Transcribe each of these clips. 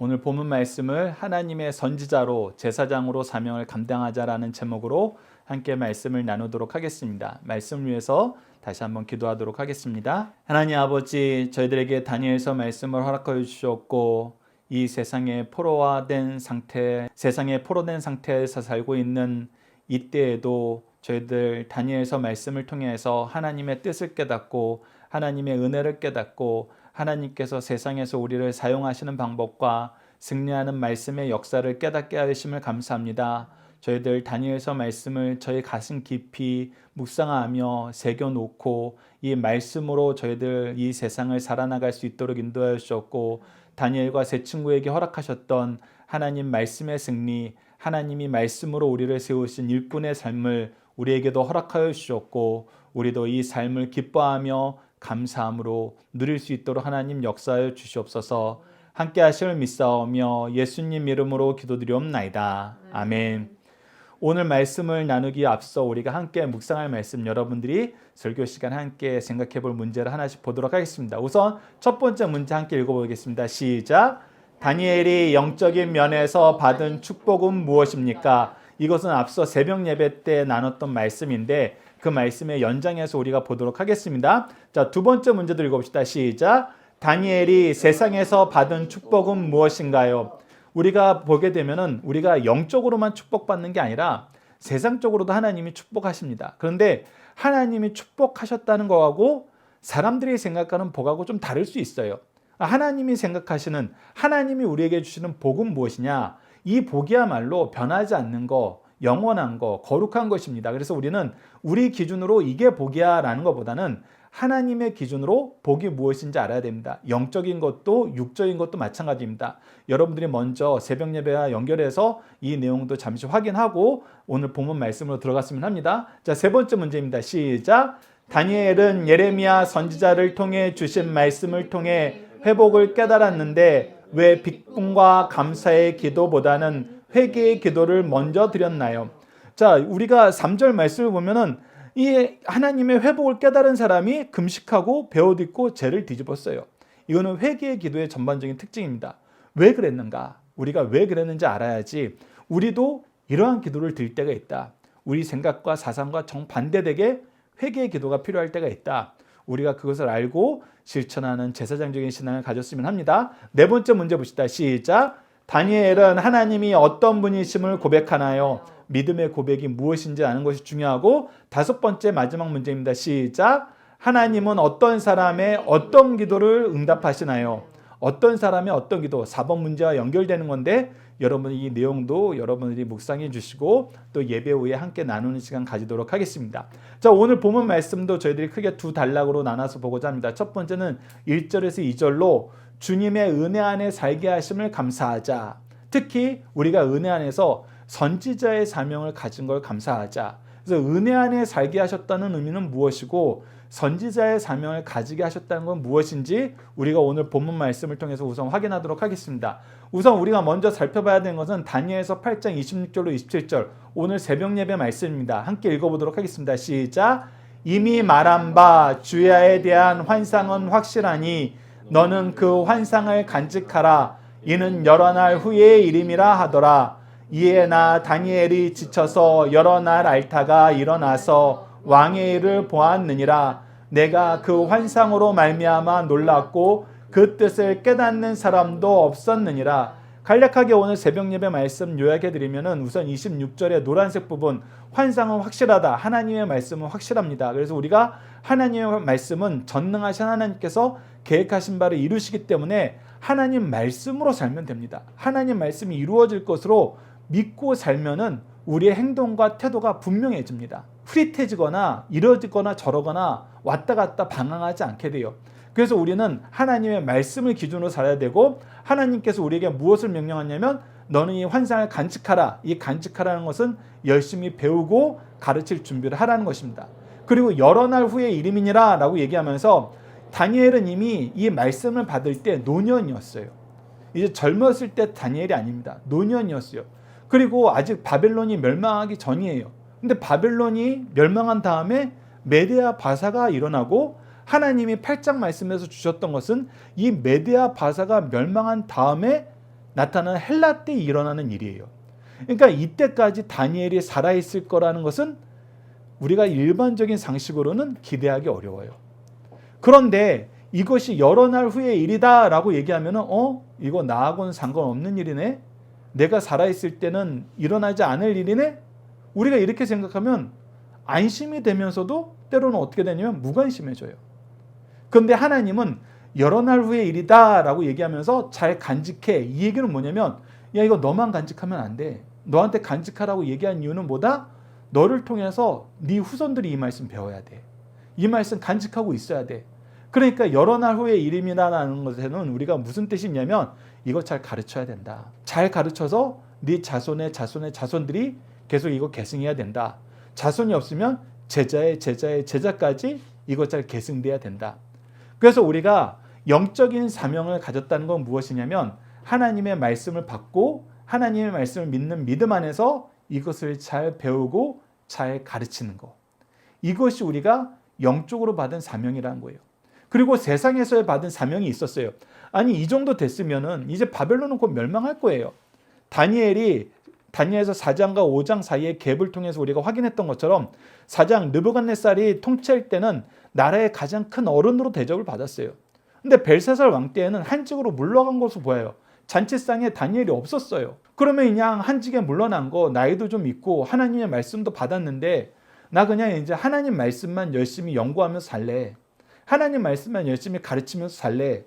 오늘 본문 말씀을 하나님의 선지자로 제사장으로 사명을 감당하자라는 제목으로 함께 말씀을 나누도록 하겠습니다. 말씀을 위해서 다시 한번 기도하도록 하겠습니다. 하나님 아버지, 저희들에게 다니엘서 말씀을 허락하여 주셨고 이 세상에 포로된 상태에서 살고 있는 이때에도 저희들 다니엘서 말씀을 통해서 하나님의 뜻을 깨닫고 하나님의 은혜를 깨닫고 하나님께서 세상에서 우리를 사용하시는 방법과 승리하는 말씀의 역사를 깨닫게 하심을 감사합니다. 저희들 다니엘서 말씀을 저희 가슴 깊이 묵상하며 새겨놓고 이 말씀으로 저희들 이 세상을 살아나갈 수 있도록 인도하여 주셨고, 다니엘과 세 친구에게 허락하셨던 하나님 말씀의 승리, 하나님이 말씀으로 우리를 세우신 일꾼의 삶을 우리에게도 허락하여 주셨고, 우리도 이 삶을 기뻐하며 감사함으로 누릴 수 있도록 하나님 역사하여 주시옵소서. 함께 하심을 믿사오며 예수님 이름으로 기도드리옵나이다. 아멘. 오늘 말씀을 나누기 앞서 우리가 함께 묵상할 말씀, 여러분들이 설교 시간 함께 생각해 볼 문제를 하나씩 보도록 하겠습니다. 우선 첫 번째 문제 함께 읽어보겠습니다. 시작. 다니엘이 영적인 면에서 받은 축복은 무엇입니까? 이것은 앞서 새벽 예배 때 나눴던 말씀인데 그 말씀의 연장해서 우리가 보도록 하겠습니다. 자, 두 번째 문제도 읽어봅시다. 시작. 다니엘이 세상에서 받은 축복은 무엇인가요? 우리가 보게 되면은 우리가 영적으로만 축복받는 게 아니라 세상적으로도 하나님이 축복하십니다. 그런데 하나님이 축복하셨다는 거하고 사람들이 생각하는 복하고 좀 다를 수 있어요. 하나님이 생각하시는, 하나님이 우리에게 주시는 복은 무엇이냐? 이 복이야말로 변하지 않는 거, 영원한 거, 거룩한 것입니다. 그래서 우리는 우리 기준으로 이게 복이야 라는 것보다는 하나님의 기준으로 복이 무엇인지 알아야 됩니다. 영적인 것도 육적인 것도 마찬가지입니다. 여러분들이 먼저 새벽 예배와 연결해서 이 내용도 잠시 확인하고 오늘 본문 말씀으로 들어갔으면 합니다. 자, 세 번째 문제입니다. 시작. 다니엘은 예레미야 선지자를 통해 주신 말씀을 통해 회복을 깨달았는데 왜 비꿈과 감사의 기도보다는 회개의 기도를 먼저 드렸나요? 자, 우리가 3절 말씀을 보면은 이 하나님의 회복을 깨달은 사람이 금식하고 베옷 입고 죄를 뒤집었어요. 이거는 회개의 기도의 전반적인 특징입니다. 왜 그랬는가? 우리가 왜 그랬는지 알아야지 우리도 이러한 기도를 드릴 때가 있다. 우리 생각과 사상과 정반대되게 회개의 기도가 필요할 때가 있다. 우리가 그것을 알고 실천하는 제사장적인 신앙을 가졌으면 합니다. 네 번째 문제 봅시다. 시작. 다니엘은 하나님이 어떤 분이심을 고백하나요? 믿음의 고백이 무엇인지 아는 것이 중요하고, 다섯 번째 마지막 문제입니다. 시작. 하나님은 어떤 사람의 어떤 기도를 응답하시나요? 어떤 사람의 어떤 기도, 4번 문제와 연결되는 건데 여러분 이 내용도 여러분들이 묵상해 주시고 또 예배 후에 함께 나누는 시간 가지도록 하겠습니다. 자, 오늘 본문 말씀도 저희들이 크게 두 단락으로 나눠서 보고자 합니다. 첫 번째는 1절에서 2절로 주님의 은혜 안에 살게 하심을 감사하자. 특히 우리가 은혜 안에서 선지자의 사명을 가진 걸 감사하자. 그래서 은혜 안에 살게 하셨다는 의미는 무엇이고 선지자의 사명을 가지게 하셨다는 건 무엇인지 우리가 오늘 본문 말씀을 통해서 우선 확인하도록 하겠습니다. 우선 우리가 먼저 살펴봐야 되는 것은 다니엘서 8장 26절로 27절 오늘 새벽 예배 말씀입니다. 함께 읽어보도록 하겠습니다. 시작. 이미 말한 바 주야에 대한 환상은 확실하니 너는 그 환상을 간직하라. 이는 여러 날 후의 일임이라 하더라. 이에 나 다니엘이 지쳐서 여러 날 앓다가 일어나서 왕의 일을 보았느니라. 내가 그 환상으로 말미암아 놀랐고 그 뜻을 깨닫는 사람도 없었느니라. 간략하게 오늘 새벽 예배 말씀 요약해드리면 우선 26절의 노란색 부분, 환상은 확실하다. 하나님의 말씀은 확실합니다. 그래서 우리가 하나님의 말씀은 전능하신 하나님께서 계획하신 바를 이루시기 때문에 하나님 말씀으로 살면 됩니다. 하나님 말씀이 이루어질 것으로 믿고 살면은 우리의 행동과 태도가 분명해집니다. 흐릿해지거나 이러거나 저러거나 왔다 갔다 방황하지 않게 돼요. 그래서 우리는 하나님의 말씀을 기준으로 살아야 되고, 하나님께서 우리에게 무엇을 명령하냐면 너는 이 환상을 간직하라. 이 간직하라는 것은 열심히 배우고 가르칠 준비를 하라는 것입니다. 그리고 여러 날 후의 일임이니라 라고 얘기하면서 다니엘은 이미 이 말씀을 받을 때 노년이었어요. 이제 젊었을 때 다니엘이 아닙니다. 노년이었어요. 그리고 아직 바벨론이 멸망하기 전이에요. 근데 바벨론이 멸망한 다음에 메데아 바사가 일어나고, 하나님이 8장 말씀에서 주셨던 것은 이 메데아 바사가 멸망한 다음에 나타나는 헬라 때 일어나는 일이에요. 그러니까 이때까지 다니엘이 살아있을 거라는 것은 우리가 일반적인 상식으로는 기대하기 어려워요. 그런데 이것이 여러 날 후의 일이다 라고 얘기하면 이거 나하고는 상관없는 일이네? 내가 살아있을 때는 일어나지 않을 일이네? 우리가 이렇게 생각하면 안심이 되면서도 때로는 어떻게 되냐면 무관심해져요. 그런데 하나님은 여러 날 후의 일이다 라고 얘기하면서 잘 간직해. 이 얘기는 뭐냐면 야 이거 너만 간직하면 안 돼. 너한테 간직하라고 얘기한 이유는 뭐다? 너를 통해서 네 후손들이 이 말씀 배워야 돼. 이 말씀 간직하고 있어야 돼. 그러니까 여러 날 후의 일임이라는 것에는 우리가 무슨 뜻이 있냐면 이거 잘 가르쳐야 된다. 잘 가르쳐서 네 자손의 자손들이 계속 이거 계승해야 된다. 자손이 없으면 제자의 제자까지 이거 잘 계승돼야 된다. 그래서 우리가 영적인 사명을 가졌다는 건 무엇이냐면 하나님의 말씀을 받고 하나님의 말씀을 믿는 믿음 안에서 이것을 잘 배우고 잘 가르치는 것. 이것이 우리가 영적으로 받은 사명이라는 거예요. 그리고 세상에서 받은 사명이 있었어요. 아니 이 정도 됐으면은 이제 바벨론은 곧 멸망할 거예요. 다니엘에서 4장과 5장 사이의 갭을 통해서 우리가 확인했던 것처럼 4장 느부갓네살이 통치할 때는 나라의 가장 큰 어른으로 대접을 받았어요. 근데 벨사살 왕 때에는 한직으로 물러간 것으로 보여요. 잔치상에 다니엘이 없었어요. 그러면 그냥 한직에 물러난 거 나이도 좀 있고 하나님의 말씀도 받았는데 나 그냥 이제 하나님 말씀만 열심히 연구하면서 살래. 하나님 말씀만 열심히 가르치면서 살래.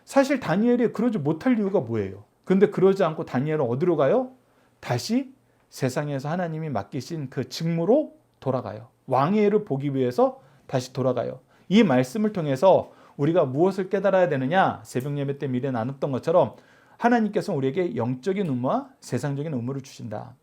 사실 다니엘이 그러지 못할 이유가 뭐예요? 근데 그러지 않고 다니엘은 어디로 가요? 다시 세상에서 하나님이 맡기신 그 직무로 돌아가요. 왕의 일을 보기 위해서 다시 돌아가요. 이 말씀을 통해서 우리가 무엇을 깨달아야 되느냐? 새벽 예배 때 미리 나눴던 것처럼 하나님께서 우리에게 영적인 의무와 세상적인 의무를 주신다.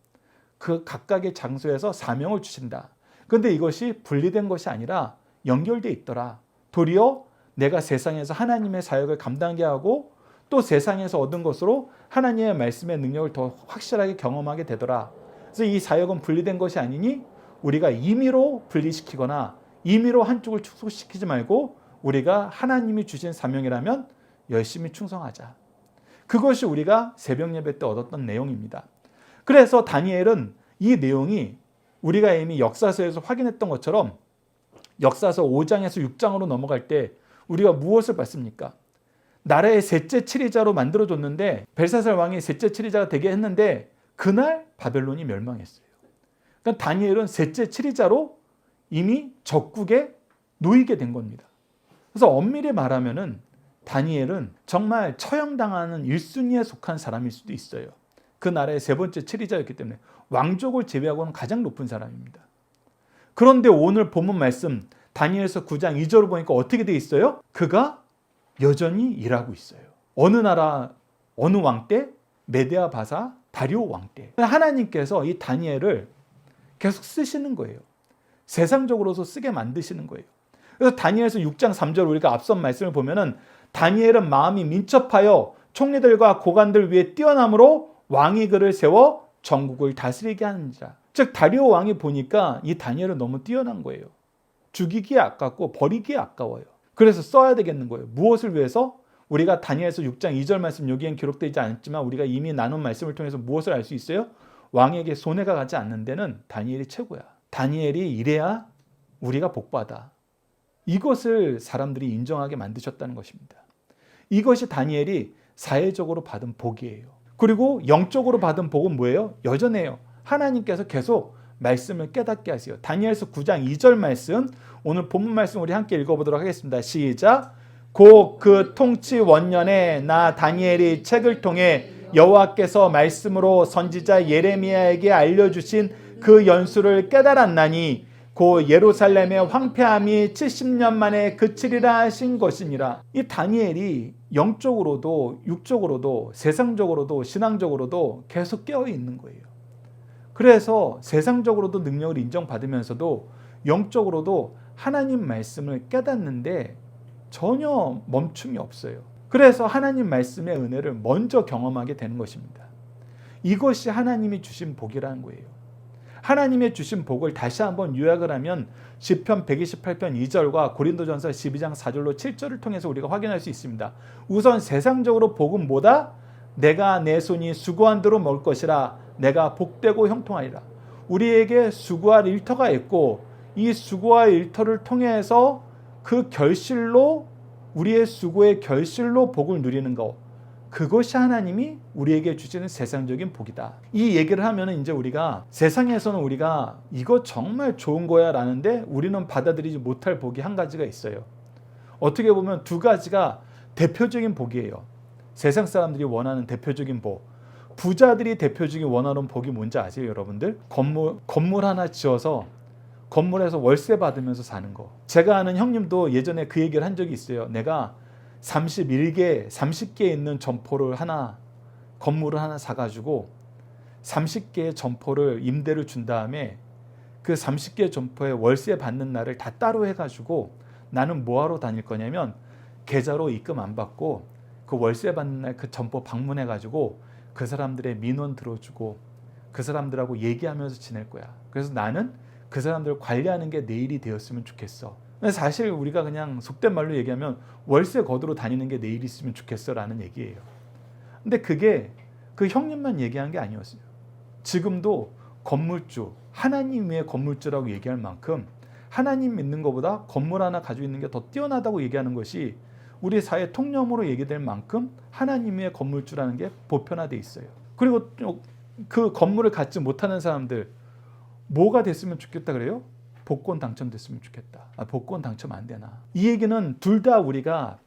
그 각각의 장소에서 사명을 주신다. 그런데 이것이 분리된 것이 아니라 연결되어 있더라. 도리어 내가 세상에서 하나님의 사역을 감당하게 하고 또 세상에서 얻은 것으로 하나님의 말씀의 능력을 더 확실하게 경험하게 되더라. 그래서 이 사역은 분리된 것이 아니니 우리가 임의로 분리시키거나 임의로 한쪽을 축소시키지 말고 우리가 하나님이 주신 사명이라면 열심히 충성하자. 그것이 우리가 새벽 예배 때 얻었던 내용입니다. 그래서 다니엘은 이 내용이 우리가 이미 역사서에서 확인했던 것처럼 역사서 5장에서 6장으로 넘어갈 때 우리가 무엇을 봤습니까? 나라의 셋째 7위자로 만들어줬는데 벨사살 왕이 셋째 7위자가 되게 했는데 그날 바벨론이 멸망했어요. 그러니까 다니엘은 셋째 7위자로 이미 적국에 놓이게 된 겁니다. 그래서 엄밀히 말하면은 다니엘은 정말 처형당하는 1순위에 속한 사람일 수도 있어요. 그 나라의 세 번째 7위자였기 때문에 왕족을 제외하고는 가장 높은 사람입니다. 그런데 오늘 본문 말씀 다니엘서 9장 2절을 보니까 어떻게 돼 있어요? 그가 여전히 일하고 있어요. 어느 나라 어느 왕 때? 메데아 바사 다리오 왕 때. 하나님께서 이 다니엘을 계속 쓰시는 거예요. 세상적으로서 쓰게 만드시는 거예요. 그래서 다니엘서 6장 3절 우리가 앞선 말씀을 보면은 다니엘은 마음이 민첩하여 총리들과 고관들 위에 뛰어남으로 왕이 그를 세워 전국을 다스리게 하는지라. 즉 다리오 왕이 보니까 이 다니엘은 너무 뛰어난 거예요. 죽이기에 아깝고 버리기에 아까워요. 그래서 써야 되겠는 거예요. 무엇을 위해서? 우리가 다니엘서 6장 2절 말씀 여기엔 기록되지 않았지만 우리가 이미 나눈 말씀을 통해서 무엇을 알 수 있어요? 왕에게 손해가 가지 않는 데는 다니엘이 최고야. 다니엘이 이래야 우리가 복받아. 이것을 사람들이 인정하게 만드셨다는 것입니다. 이것이 다니엘이 사회적으로 받은 복이에요. 그리고 영적으로 받은 복은 뭐예요? 여전해요. 하나님께서 계속 말씀을 깨닫게 하세요. 다니엘서 9장 2절 말씀, 오늘 본문 말씀 우리 함께 읽어보도록 하겠습니다. 시작. 곧 그 통치 원년에 나 다니엘이 책을 통해 여호와께서 말씀으로 선지자 예레미야에게 알려주신 그 연수를 깨달았나니 곧 예루살렘의 황폐함이 70년 만에 그치리라 하신 것이니라. 이 다니엘이 영적으로도 육적으로도 세상적으로도 신앙적으로도 계속 깨어 있는 거예요. 그래서 세상적으로도 능력을 인정받으면서도 영적으로도 하나님 말씀을 깨닫는데 전혀 멈춤이 없어요. 그래서 하나님 말씀의 은혜를 먼저 경험하게 되는 것입니다. 이것이 하나님이 주신 복이라는 거예요. 하나님의 주신 복을 다시 한번 요약을 하면 시편 128편 2절과 고린도전서 12장 4절로 7절을 통해서 우리가 확인할 수 있습니다. 우선 세상적으로 복은 뭐다? 내가 내 손이 수고한 대로 먹을 것이라. 내가 복되고 형통하리라. 우리에게 수고할 일터가 있고 이 수고할 일터를 통해서 그 결실로 우리의 수고의 결실로 복을 누리는 것, 그것이 하나님이 우리에게 주시는 세상적인 복이다. 이 얘기를 하면 이제 우리가 세상에서는 우리가 이거 정말 좋은 거야 라는데 우리는 받아들이지 못할 복이 한 가지가 있어요. 어떻게 보면 두 가지가 대표적인 복이에요. 세상 사람들이 원하는 대표적인 복. 부자들이 대표적인 원하는 복이 뭔지 아세요, 여러분들? 건물 하나 지어서 건물에서 월세 받으면서 사는 거. 제가 아는 형님도 예전에 그 얘기를 한 적이 있어요. 내가 30개 있는 건물을 하나 사가지고 30개의 점포를 임대를 준 다음에 그 30개 점포에 월세 받는 날을 다 따로 해가지고 나는 뭐하러 다닐 거냐면 계좌로 입금 안 받고 그 월세 받는 날 그 점포 방문해가지고 그 사람들의 민원 들어주고 그 사람들하고 얘기하면서 지낼 거야. 그래서 나는 그 사람들을 관리하는 게 내 일이 되었으면 좋겠어. 사실 우리가 그냥 속된 말로 얘기하면 월세 거두러 다니는 게 내 일이 있으면 좋겠어 라는 얘기예요. 근데 그게 그 형님만 얘기한 게 아니었어요. 지금도 건물주, 하나님의 건물주라고 얘기할 만큼 하나님 믿는 것보다 건물 하나 가지고 있는 게 더 뛰어나다고 얘기하는 것이 우리 사회 통념으로 얘기될 만큼 하나님의 건물주라는 게 보편화되어 있어요. 그리고 그 건물을 갖지 못하는 사람들 뭐가 됐으면 좋겠다 그래요? 복권 당첨됐으면 좋겠다. 복권 당첨 안 되나? 이 얘기는 둘 다 우리가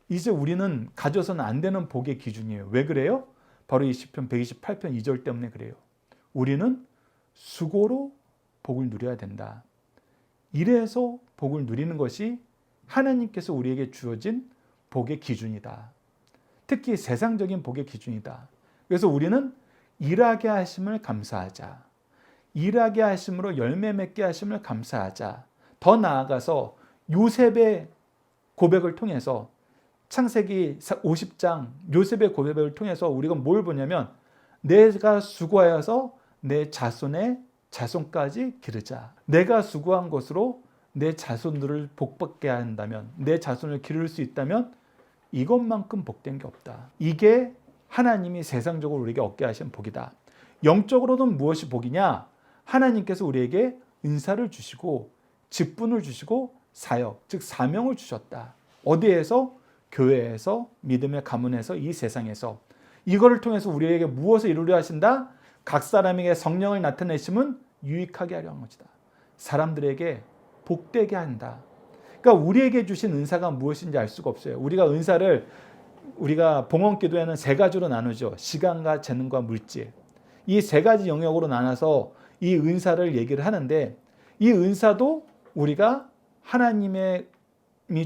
이제 우리는 가져서는 안 되는 복의 기준이에요. 왜 그래요? 바로 이 시편 128편 2절 때문에 그래요. 우리는 수고로 복을 누려야 된다. 이래서 복을 누리는 것이 하나님께서 우리에게 주어진 복의 기준이다. 특히 세상적인 복의 기준이다. 그래서 우리는 일하게 하심을 감사하자. 일하게 하심으로 열매 맺게 하심을 감사하자. 더 나아가서 요셉의 고백을 통해서 창세기 50장 요셉의 고백을 통해서 우리가 뭘 보냐면 내가 수고하여서 내 자손의 자손까지 기르자. 내가 수고한 것으로 내 자손들을 복받게 한다면, 내 자손을 기를 수 있다면 이것만큼 복된 게 없다. 이게 하나님이 세상적으로 우리에게 얻게 하신 복이다. 영적으로는 무엇이 복이냐? 하나님께서 우리에게 은사를 주시고 직분을 주시고 사역, 즉 사명을 주셨다. 어디에서? 교회에서, 믿음의 가문에서, 이 세상에서. 이거를 통해서 우리에게 무엇을 이루려 하신다? 각 사람에게 성령을 나타내심은 유익하게 하려 한 것이다. 사람들에게 복되게 한다. 그러니까 우리에게 주신 은사가 무엇인지 알 수가 없어요. 우리가 봉헌 기도에는 세 가지로 나누죠. 시간과 재능과 물질. 이 세 가지 영역으로 나눠서 이 은사를 얘기를 하는데 이 은사도 우리가 하나님이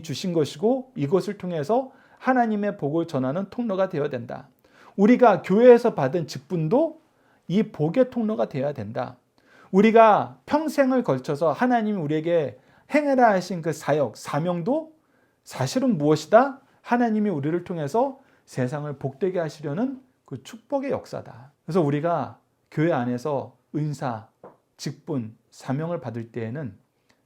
주신 것이고 이것을 통해서 하나님의 복을 전하는 통로가 되어야 된다. 우리가 교회에서 받은 직분도 이 복의 통로가 되어야 된다. 우리가 평생을 걸쳐서 하나님이 우리에게 행하라 하신 그 사역, 사명도 사실은 무엇이다? 하나님이 우리를 통해서 세상을 복되게 하시려는 그 축복의 역사다. 그래서 우리가 교회 안에서 은사, 직분, 사명을 받을 때에는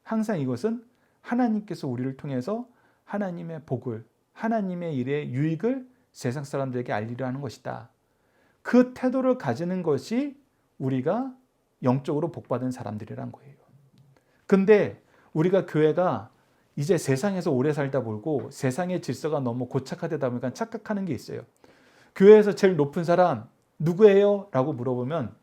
항상 이것은 하나님께서 우리를 통해서 하나님의 복을, 하나님의 일의 유익을 세상 사람들에게 알리려 하는 것이다. 그 태도를 가지는 것이 우리가 영적으로 복받은 사람들이란 거예요. 근데 우리가 교회가 이제 세상에서 오래 살다 보고 세상의 질서가 너무 고착화되다 보니까 착각하는 게 있어요. 교회에서 제일 높은 사람 누구예요? 라고 물어보면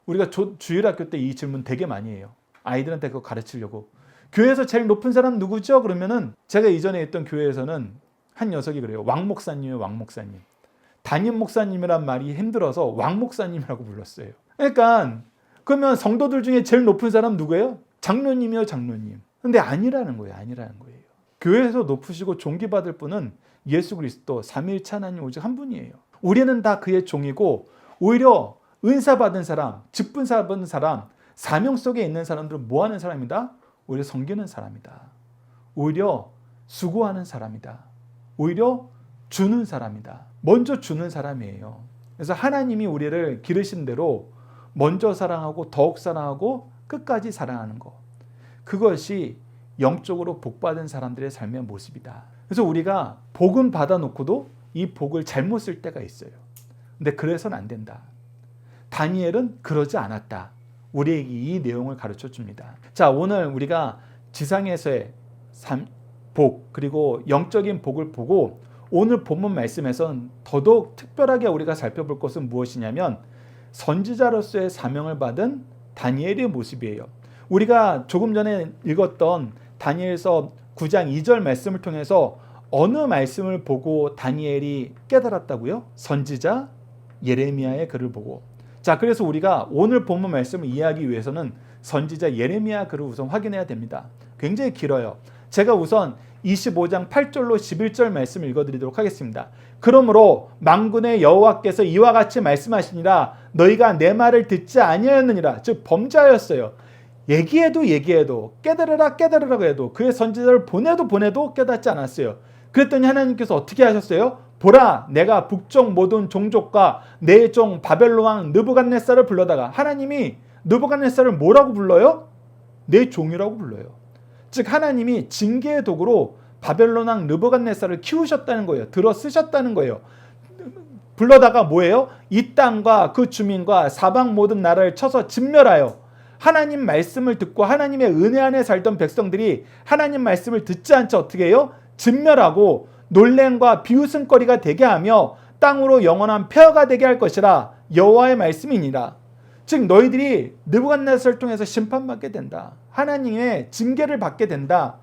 우리가 주일학교 때 이 질문 되게 많이 해요. 아이들한테 그거 가르치려고. 교회에서 제일 높은 사람 누구죠? 그러면은 제가 이전에 있던 교회에서는 한 녀석이 그래요. 왕 목사님이에요. 왕 목사님. 담임 목사님이란 말이 힘들어서 왕 목사님이라고 불렀어요. 그러니까 그러면 성도들 중에 제일 높은 사람 누구예요? 장로님이요, 장로님. 근데 아니라는 거예요. 아니라는 거예요. 교회에서 높으시고 존귀받을 분은 예수 그리스도 삼위일체 하나님 오직 한 분이에요. 우리는 다 그의 종이고 오히려 은사 받은 사람, 직분 받은 사람, 사명 속에 있는 사람들은 뭐 하는 사람이다? 오히려 섬기는 사람이다. 오히려 수고하는 사람이다. 오히려 주는 사람이다. 먼저 주는 사람이에요. 그래서 하나님이 우리를 기르신 대로 먼저 사랑하고 더욱 사랑하고 끝까지 사랑하는 것. 그것이 영적으로 복받은 사람들의 삶의 모습이다. 그래서 우리가 복은 받아놓고도 이 복을 잘못 쓸 때가 있어요. 근데 그래서는 안 된다. 다니엘은 그러지 않았다. 우리에게 이 내용을 가르쳐 줍니다. 자, 오늘 우리가 지상에서의 복, 그리고 영적인 복을 보고 오늘 본문 말씀에선 더더욱 특별하게 우리가 살펴볼 것은 무엇이냐면 선지자로서의 사명을 받은 다니엘의 모습이에요. 우리가 조금 전에 읽었던 다니엘서 9장 2절 말씀을 통해서 어느 말씀을 보고 다니엘이 깨달았다고요? 선지자 예레미야의 글을 보고. 자, 그래서 우리가 오늘 본문 말씀을 이해하기 위해서는 선지자 예레미야 글을 우선 확인해야 됩니다. 굉장히 길어요. 제가 우선 25장 8절로 11절 말씀을 읽어드리도록 하겠습니다. 그러므로 만군의 여호와께서 이와 같이 말씀하시니라 너희가 내 말을 듣지 아니하였느니라. 즉 범죄하였어요. 얘기해도 깨달으라고 해도 그의 선지자를 보내도 깨닫지 않았어요. 그랬더니 하나님께서 어떻게 하셨어요? 보라, 내가 북쪽 모든 종족과 내 종 바벨론 왕 느부갓네살을 불러다가, 하나님이 느부갓네살을 뭐라고 불러요? 내 종이라고 불러요. 즉 하나님이 징계의 도구로 바벨론 왕 느부갓네살을 키우셨다는 거예요. 들어 쓰셨다는 거예요. 불러다가 뭐예요? 이 땅과 그 주민과 사방 모든 나라를 쳐서 진멸하여, 하나님 말씀을 듣고 하나님의 은혜 안에 살던 백성들이 하나님 말씀을 듣지 않자 어떻게 해요? 진멸하고 놀램과 비웃음거리가 되게 하며 땅으로 영원한 폐허가 되게 할 것이라 여호와의 말씀이니라. 즉 너희들이 느부갓네살을 통해서 심판받게 된다. 하나님의 징계를 받게 된다.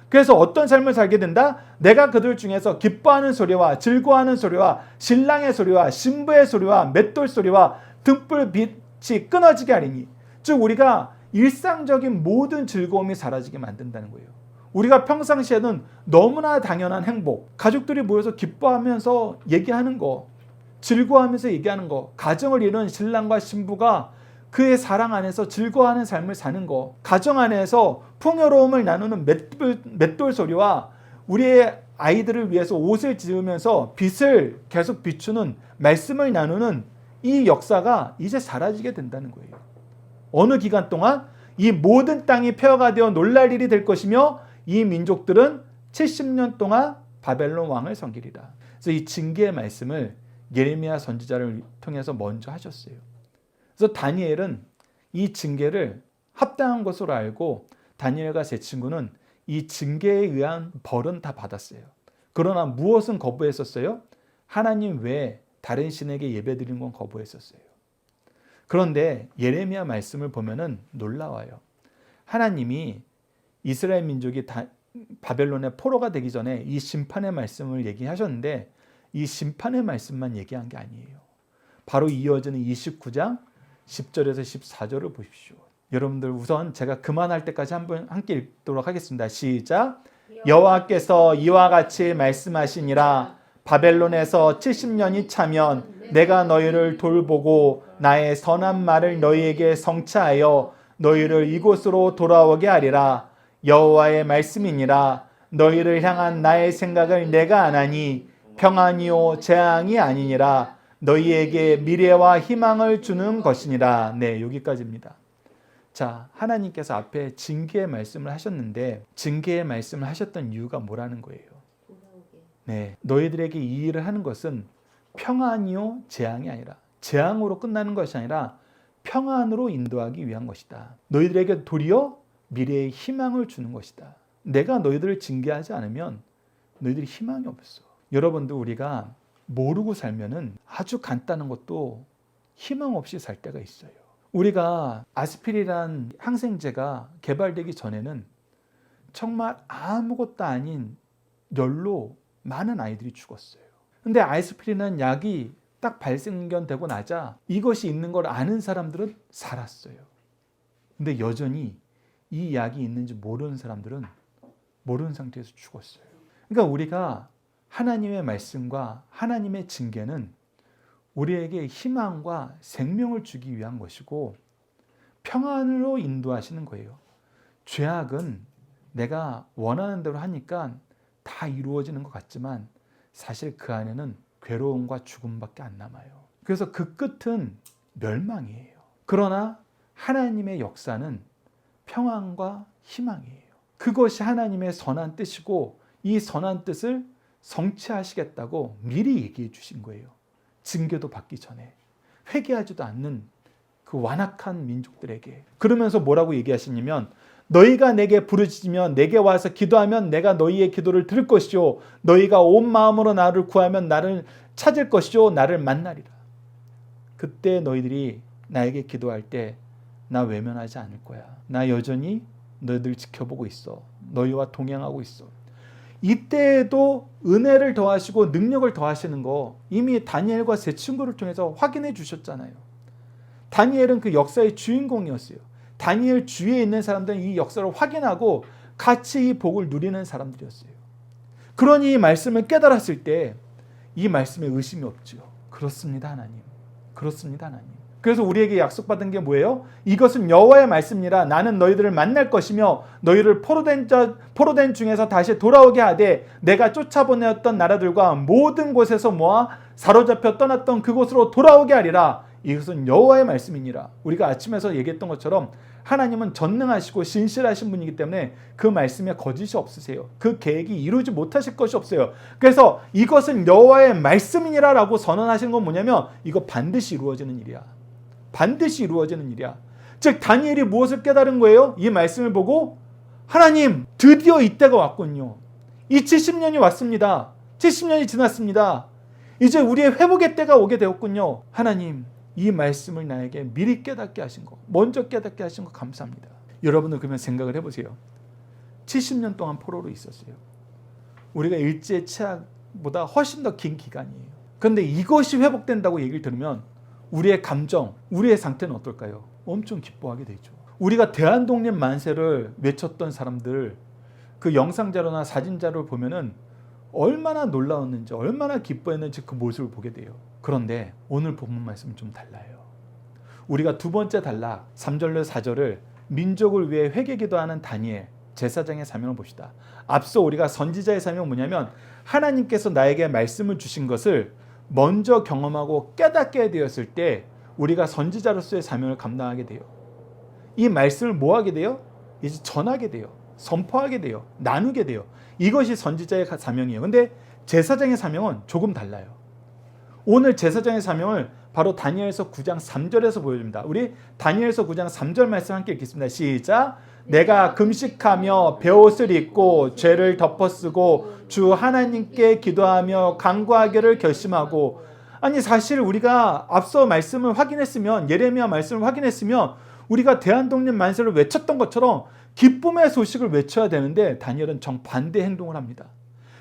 그래서 어떤 삶을 살게 된다? 내가 그들 중에서 기뻐하는 소리와 즐거워하는 소리와 신랑의 소리와 신부의 소리와 맷돌 소리와 등불빛이 끊어지게 하리니. 즉 우리가 일상적인 모든 즐거움이 사라지게 만든다는 거예요. 우리가 평상시에는 너무나 당연한 행복, 가족들이 모여서 기뻐하면서 얘기하는 거, 즐거워하면서 얘기하는 거, 가정을 이룬 신랑과 신부가 그의 사랑 안에서 즐거워하는 삶을 사는 거, 가정 안에서 풍요로움을 나누는 맷돌 소리와 우리의 아이들을 위해서 옷을 지으면서 빛을 계속 비추는 말씀을 나누는 이 역사가 이제 사라지게 된다는 거예요. 어느 기간 동안 이 모든 땅이 폐허가 되어 놀랄 일이 될 것이며 이 민족들은 70년 동안 바벨론 왕을 섬기리라. 그래서 이 징계의 말씀을 예레미야 선지자를 통해서 먼저 하셨어요. 그래서 다니엘은 이 징계를 합당한 것으로 알고 다니엘과 세 친구는 이 징계에 의한 벌은 다 받았어요. 그러나 무엇은 거부했었어요? 하나님 외에 다른 신에게 예배드리는 건 거부했었어요. 그런데 예레미야 말씀을 보면은 놀라워요. 하나님이 이스라엘 민족이 바벨론의 포로가 되기 전에 이 심판의 말씀을 얘기하셨는데 이 심판의 말씀만 얘기한 게 아니에요. 바로 이어지는 29장 10절에서 14절을 보십시오. 여러분들 우선 제가 그만할 때까지 함께 읽도록 하겠습니다. 시작. 여호와께서 이와 같이 말씀하시니라 바벨론에서 70년이 차면 내가 너희를 돌보고 나의 선한 말을 너희에게 성취하여 너희를 이곳으로 돌아오게 하리라. 여호와의 말씀이니라. 너희를 향한 나의 생각을 내가 아나니 평안이요 재앙이 아니니라. 너희에게 미래와 희망을 주는 것이니라. 네, 여기까지입니다. 자, 하나님께서 앞에 징계의 말씀을 하셨는데 징계의 말씀을 하셨던 이유가 뭐라는 거예요? 네, 너희들에게 이 일을 하는 것은 평안이요 재앙이 아니라, 재앙으로 끝나는 것이 아니라 평안으로 인도하기 위한 것이다. 너희들에게 도리어 미래의 희망을 주는 것이다. 내가 너희들을 징계하지 않으면 너희들이 희망이 없어. 여러분도 우리가 모르고 살면은 아주 간단한 것도 희망 없이 살 때가 있어요. 우리가 아스피린이란 항생제가 개발되기 전에는 정말 아무것도 아닌 열로 많은 아이들이 죽었어요. 근데 아스피린이라는 약이 딱 발생되고 나자 이것이 있는 걸 아는 사람들은 살았어요. 근데 여전히 이 약이 있는지 모르는 사람들은 모르는 상태에서 죽었어요. 그러니까 우리가 하나님의 말씀과 하나님의 징계는 우리에게 희망과 생명을 주기 위한 것이고 평안으로 인도하시는 거예요. 죄악은 내가 원하는 대로 하니까 다 이루어지는 것 같지만 사실 그 안에는 괴로움과 죽음밖에 안 남아요. 그래서 그 끝은 멸망이에요. 그러나 하나님의 역사는 평안과 희망이에요. 그것이 하나님의 선한 뜻이고 이 선한 뜻을 성취하시겠다고 미리 얘기해 주신 거예요. 징계도 받기 전에 회개하지도 않는 그 완악한 민족들에게 그러면서 뭐라고 얘기하시냐면 너희가 내게 부르짖으면 내게 와서 기도하면 내가 너희의 기도를 들을 것이요 너희가 온 마음으로 나를 구하면 나를 찾을 것이요 나를 만나리라. 그때 너희들이 나에게 기도할 때 나 외면하지 않을 거야. 나 여전히 너희들 지켜보고 있어. 너희와 동행하고 있어. 이때에도 은혜를 더하시고 능력을 더하시는 거 이미 다니엘과 세 친구를 통해서 확인해 주셨잖아요. 다니엘은 그 역사의 주인공이었어요. 다니엘 주위에 있는 사람들은 이 역사를 확인하고 같이 이 복을 누리는 사람들이었어요. 그러니 이 말씀을 깨달았을 때 이 말씀에 의심이 없죠. 그렇습니다, 하나님. 그렇습니다, 하나님. 그래서 우리에게 약속받은 게 뭐예요? 이것은 여호와의 말씀이라 나는 너희들을 만날 것이며 너희를 포로된 중에서 다시 돌아오게 하되 내가 쫓아보내었던 나라들과 모든 곳에서 모아 사로잡혀 떠났던 그곳으로 돌아오게 하리라. 이것은 여호와의 말씀이니라. 우리가 아침에서 얘기했던 것처럼 하나님은 전능하시고 신실하신 분이기 때문에 그 말씀에 거짓이 없으세요. 그 계획이 이루지 못하실 것이 없어요. 그래서 이것은 여호와의 말씀이니라 라고 선언하시는 건 뭐냐면 이거 반드시 이루어지는 일이야. 반드시 이루어지는 일이야. 즉 다니엘이 무엇을 깨달은 거예요? 이 말씀을 보고 하나님 드디어 이때가 왔군요. 이 70년이 왔습니다. 70년이 지났습니다. 이제 우리의 회복의 때가 오게 되었군요. 하나님 이 말씀을 나에게 미리 깨닫게 하신 거, 먼저 깨닫게 하신 거 감사합니다. 여러분은 그러면 생각을 해보세요. 70년 동안 포로로 있었어요. 우리가 일제 치하보다 훨씬 더 긴 기간이에요. 그런데 이것이 회복된다고 얘기를 들으면 우리의 감정, 우리의 상태는 어떨까요? 엄청 기뻐하게 되죠. 우리가 대한독립 만세를 외쳤던 사람들 그 영상자료나 사진자료를 보면은 얼마나 놀라웠는지 얼마나 기뻐했는지 그 모습을 보게 돼요. 그런데 오늘 본문 말씀은 좀 달라요. 우리가 두 번째 단락 3절로 4절을 민족을 위해 회개기도하는 다니엘 제사장의 사명을 봅시다. 앞서 우리가 선지자의 사명은 뭐냐면 하나님께서 나에게 말씀을 주신 것을 먼저 경험하고 깨닫게 되었을 때 우리가 선지자로서의 사명을 감당하게 돼요. 이 말씀을 뭐 하게 돼요? 이제 전하게 돼요. 선포하게 돼요. 나누게 돼요. 이것이 선지자의 사명이에요. 근데 제사장의 사명은 조금 달라요. 오늘 제사장의 사명을 바로 다니엘서 9장 3절에서 보여줍니다. 우리 다니엘서 9장 3절 말씀 함께 읽겠습니다. 시작. 내가 금식하며 베옷을 입고 죄를 덮어쓰고 주 하나님께 기도하며 간구하기를 결심하고. 아니 사실 우리가 앞서 말씀을 확인했으면 예레미야 말씀을 확인했으면 우리가 대한독립 만세를 외쳤던 것처럼 기쁨의 소식을 외쳐야 되는데 다니엘은 정반대 행동을 합니다.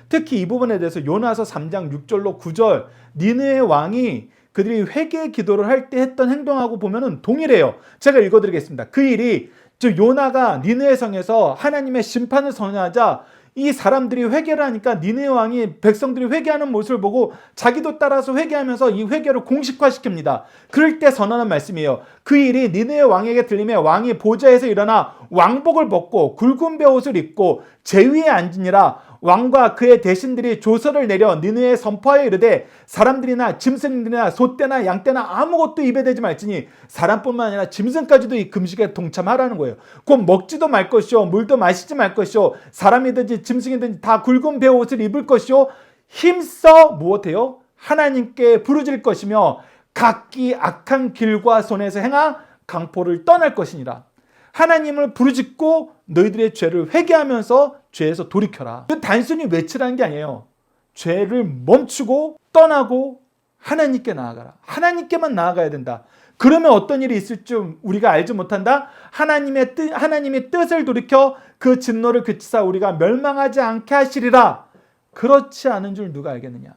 특히 이 부분에 대해서 요나서 3장 6절로 9절 니느웨 왕이 그들이 회개 기도를 할 때 했던 행동하고 보면은 동일해요. 제가 읽어드리겠습니다. 그 일이 즉 요나가 니느웨 성에서 하나님의 심판을 선언하자 이 사람들이 회개를 하니까 니느웨 왕이 백성들이 회개하는 모습을 보고 자기도 따라서 회개하면서 이 회개를 공식화시킵니다. 그럴 때 선언한 말씀이에요. 그 일이 니느웨 왕에게 들리매 왕이 보좌에서 일어나 왕복을 벗고 굵은 베옷을 입고 제위에 앉으니라. 왕과 그의 대신들이 조서를 내려 니느웨에 선포하여 이르되 사람들이나 짐승들이나 소떼나 양떼나 아무것도 입에 대지 말지니 사람뿐만 아니라 짐승까지도 이 금식에 동참하라는 거예요. 곧 먹지도 말 것이요 물도 마시지 말 것이요 사람이든지 짐승이든지 다 굵은 베옷을 입을 것이요 힘써 무엇해요? 하나님께 부르짖을 것이며 각기 악한 길과 손에서 행한 강포를 떠날 것이니라. 하나님을 부르짖고 너희들의 죄를 회개하면서 죄에서 돌이켜라. 단순히 외치라는 게 아니에요. 죄를 멈추고 떠나고 하나님께 나아가라. 하나님께만 나아가야 된다. 그러면 어떤 일이 있을 줄 우리가 알지 못한다. 하나님의 뜻을 돌이켜 그 진노를 그치사 우리가 멸망하지 않게 하시리라. 그렇지 않은 줄 누가 알겠느냐.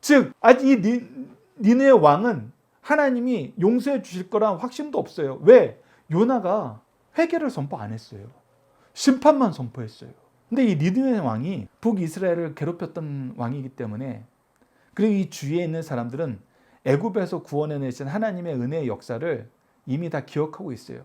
즉 아직 이 니느웨 왕은 하나님이 용서해 주실 거란 확신도 없어요. 왜? 요나가 회개를 선포 안 했어요. 심판만 선포했어요. 근데 이 니느웨 왕이 북이스라엘을 괴롭혔던 왕이기 때문에 그리고 이 주위에 있는 사람들은 애굽에서 구원해내신 하나님의 은혜의 역사를 이미 다 기억하고 있어요.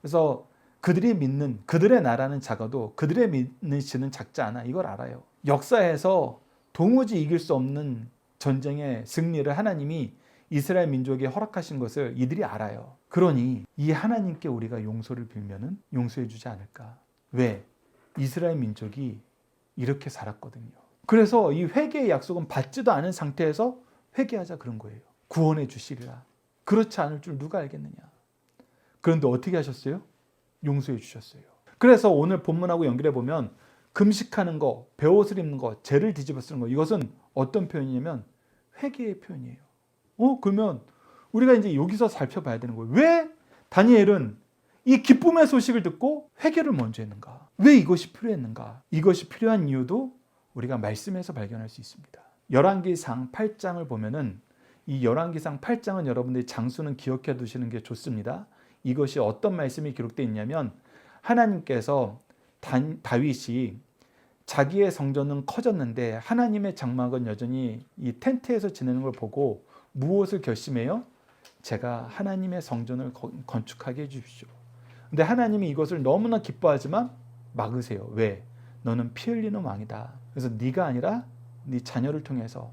그래서 그들이 믿는 그들의 나라는 작아도 그들의 믿는 신은 작지 않아. 이걸 알아요. 역사에서 도무지 이길 수 없는 전쟁의 승리를 하나님이 이스라엘 민족에 허락하신 것을 이들이 알아요. 그러니 이 하나님께 우리가 용서를 빌면은 용서해 주지 않을까. 왜? 이스라엘 민족이 이렇게 살았거든요. 그래서 이 회개의 약속은 받지도 않은 상태에서 회개하자 그런 거예요. 구원해 주시리라. 그렇지 않을 줄 누가 알겠느냐. 그런데 어떻게 하셨어요? 용서해 주셨어요. 그래서 오늘 본문하고 연결해 보면 금식하는 거, 베옷을 입는 거, 죄를 뒤집어 쓰는 거, 이것은 어떤 표현이냐면 회개의 표현이에요. 그러면 우리가 이제 여기서 살펴봐야 되는 거예요. 왜 다니엘은 이 기쁨의 소식을 듣고 회개를 먼저 했는가? 왜 이것이 필요했는가? 이것이 필요한 이유도 우리가 말씀에서 발견할 수 있습니다. 열왕기상 8장을 보면은 이 열왕기상 8장은 여러분들이 장수는 기억해 두시는 게 좋습니다. 이것이 어떤 말씀이 기록되어 있냐면 하나님께서 다윗이 자기의 성전은 커졌는데 하나님의 장막은 여전히 이 텐트에서 지내는 걸 보고 무엇을 결심해요? 제가 하나님의 성전을 건축하게 해주십시오. 근데 하나님이 이것을 너무나 기뻐하지만 막으세요. 왜? 너는 피 흘리는 왕이다. 그래서 네가 아니라 네 자녀를 통해서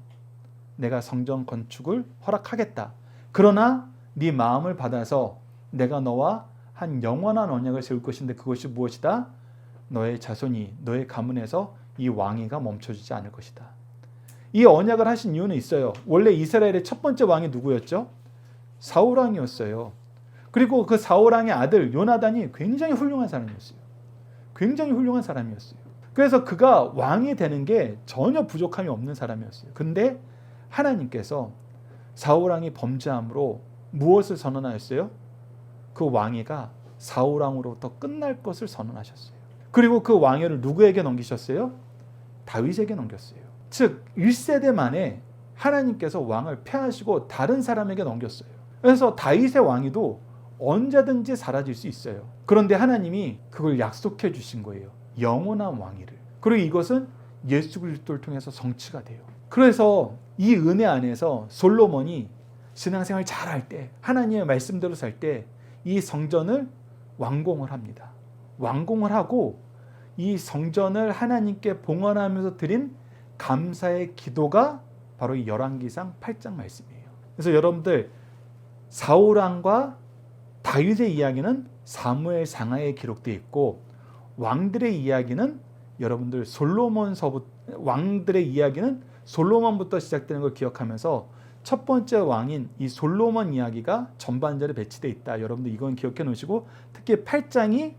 내가 성전 건축을 허락하겠다. 그러나 네 마음을 받아서 내가 너와 한 영원한 언약을 세울 것인데 그것이 무엇이다? 너의 자손이 너의 가문에서 이 왕위가 멈춰지지 않을 것이다. 이 언약을 하신 이유는 있어요. 원래 이스라엘의 첫 번째 왕이 누구였죠? 사울 왕이었어요. 그리고 그 사울 왕의 아들 요나단이 굉장히 훌륭한 사람이었어요. 굉장히 훌륭한 사람이었어요. 그래서 그가 왕이 되는 게 전혀 부족함이 없는 사람이었어요. 근데 하나님께서 사울 왕이 범죄함으로 무엇을 선언하였어요? 그 왕위가 사울 왕으로부터 끝날 것을 선언하셨어요. 그리고 그 왕위를 누구에게 넘기셨어요? 다윗에게 넘겼어요. 즉 1세대 만에 하나님께서 왕을 폐하시고 다른 사람에게 넘겼어요. 그래서 다윗의 왕위도 언제든지 사라질 수 있어요. 그런데 하나님이 그걸 약속해 주신 거예요. 영원한 왕위를. 그리고 이것은 예수 그리스도를 통해서 성취가 돼요. 그래서 이 은혜 안에서 솔로몬이 신앙생활 잘할 때, 하나님의 말씀대로 살 때 이 성전을 완공을 합니다. 완공을 하고 이 성전을 하나님께 봉헌하면서 드린 감사의 기도가 바로 이 열왕기상 8장 말씀이에요. 그래서 여러분들 사울 왕과 다윗의 이야기는 사무엘 상하에 기록되어 있고 왕들의 이야기는 여러분들 왕들의 이야기는 솔로몬부터 시작되는 걸 기억하면서 첫 번째 왕인 이 솔로몬 이야기가 전반절에 배치되어 있다. 여러분들 이건 기억해 놓으시고 특히 8장이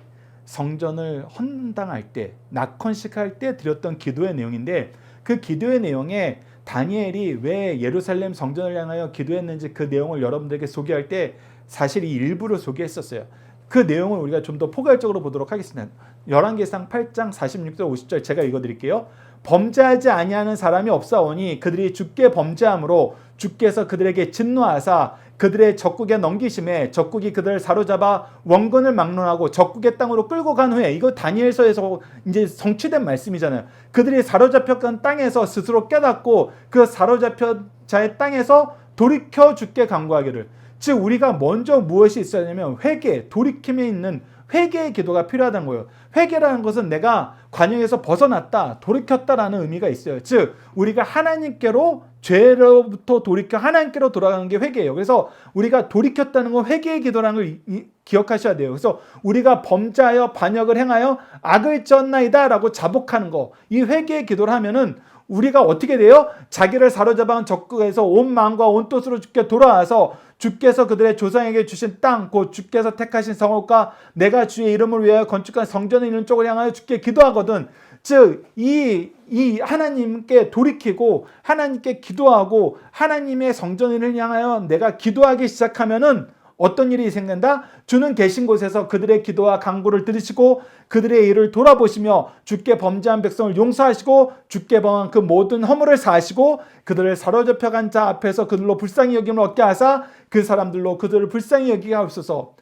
성전을 헌당할 때, 낙헌식할 때 드렸던 기도의 내용인데 그 기도의 내용에 다니엘이 왜 예루살렘 성전을 향하여 기도했는지 그 내용을 여러분들에게 소개할 때 사실 이 일부를 소개했었어요. 그 내용을 우리가 좀 더 포괄적으로 보도록 하겠습니다. 열왕기상 8장 46절 50절 제가 읽어드릴게요. 범죄하지 아니하는 사람이 없사오니 그들이 주께 범죄함으로 주께서 그들에게 진노하사 그들의 적국에 넘기심에 적국이 그들을 사로잡아 원근을 막론하고 적국의 땅으로 끌고 간 후에, 이거 다니엘서에서 이제 성취된 말씀이잖아요. 그들이 사로잡혔던 땅에서 스스로 깨닫고 그 사로잡힌 자의 땅에서 돌이켜 주께 간구하기를. 즉 우리가 먼저 무엇이 있어야 하냐면 회개, 돌이킴에 있는 회개의 기도가 필요하다는 거예요. 회개라는 것은 내가 관역에서 벗어났다, 돌이켰다라는 의미가 있어요. 즉 우리가 하나님께로, 죄로부터 돌이켜 하나님께로 돌아가는 게 회개예요. 그래서 우리가 돌이켰다는 건 회개의 기도라는 걸 기억하셔야 돼요. 그래서 우리가 범죄하여 반역을 행하여 악을 졌나이다 라고 자복하는 거, 이 회개의 기도를 하면은 우리가 어떻게 돼요? 자기를 사로잡아온 적국에서 온 마음과 온 뜻으로 주께 돌아와서 주께서 그들의 조상에게 주신 땅, 곧 주께서 택하신 성읍과 내가 주의 이름을 위하여 건축한 성전에 있는 쪽을 향하여 주께 기도하거든. 즉 이 하나님께 돌이키고 하나님께 기도하고 하나님의 성전을 향하여 내가 기도하기 시작하면은 어떤 일이 생긴다? 주는 계신 곳에서 그들의 기도와 간구를 들으시고 그들의 일을 돌아보시며 주께 범죄한 백성을 용서하시고 주께 범한 그 모든 허물을 사하시고 그들을 사로잡혀간 자 앞에서 그들로 불쌍히 여김을 얻게 하사 그 사람들로 그들을 불쌍히 여기게 하옵소서.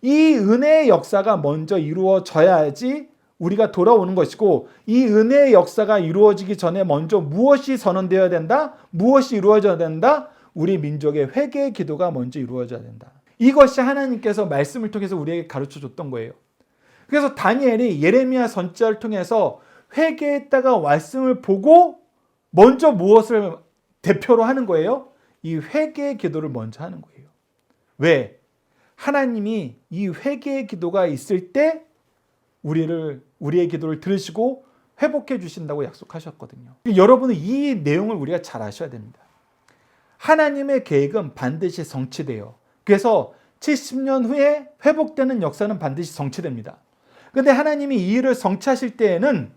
이 은혜의 역사가 먼저 이루어져야지 우리가 돌아오는 것이고, 이 은혜의 역사가 이루어지기 전에 먼저 무엇이 선언되어야 된다? 무엇이 이루어져야 된다? 우리 민족의 회개의 기도가 먼저 이루어져야 된다. 이것이 하나님께서 말씀을 통해서 우리에게 가르쳐 줬던 거예요. 그래서 다니엘이 예레미야 선지자를 통해서 회개했다가 말씀을 보고 먼저 무엇을 대표로 하는 거예요? 이 회개의 기도를 먼저 하는 거예요. 왜? 하나님이 이 회개의 기도가 있을 때 우리의 기도를 들으시고 회복해 주신다고 약속하셨거든요. 여러분은 이 내용을 우리가 잘 아셔야 됩니다. 하나님의 계획은 반드시 성취돼요. 그래서 70년 후에 회복되는 역사는 반드시 성취됩니다. 그런데 하나님이 이 일을 성취하실 때에는